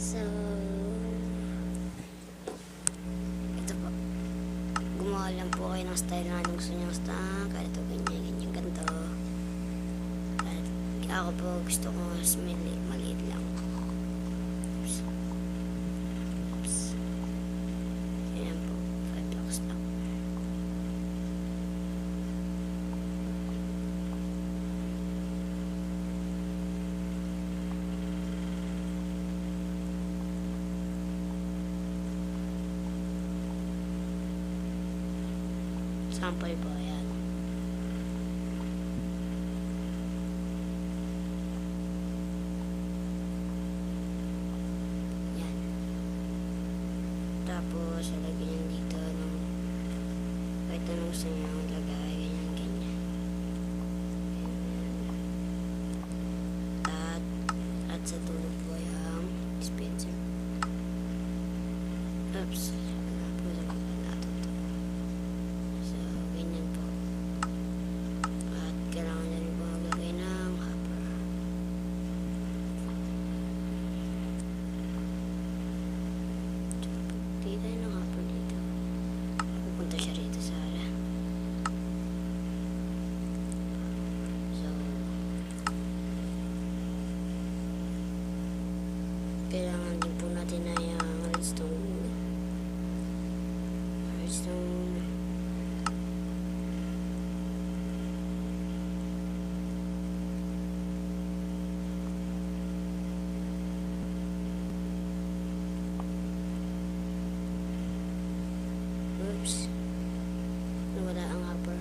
So, ito po. Gumawa lang po kayo ng style na anong gusto nyo. Kahit ito, ganyan, ganito. Kahit ako po gusto ko mas maliit lang. Oops. Oops. Ayan po. 5 blocks lang. Sample po, ayan. Yan. Tapos, lagyan nyo dito ng kahit anong gusto nyo lagay, ganyan. At sa tulog po yung dispenser. Oops. Kailangan na rin po maglagay ng hopper. Pagkakita tayo ng hopper dito. Pupunta siya rito sa ala. So, kailangan din po natin na yung redstone. Oops. Nawala ang hopper.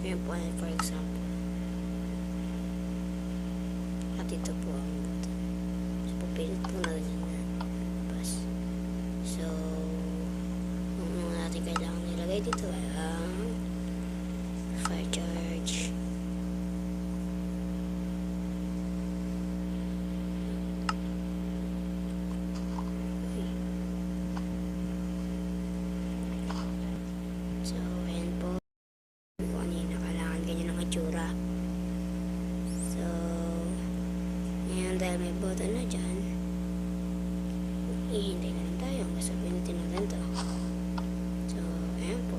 Ayan po, for example. At ito po ang button. So, pupilit po na rin na bus. So, ang natin kailangan nilagay dito ay ang fire charge. So, ayan po. Itsura. So, ngayon dahil may button na dyan, ihintay na lang tayo hanggang sa pinutin natin to. So, ayan po.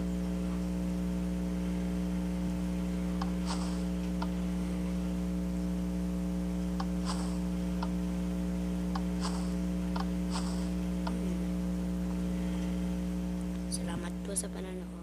Salamat po sa panonood.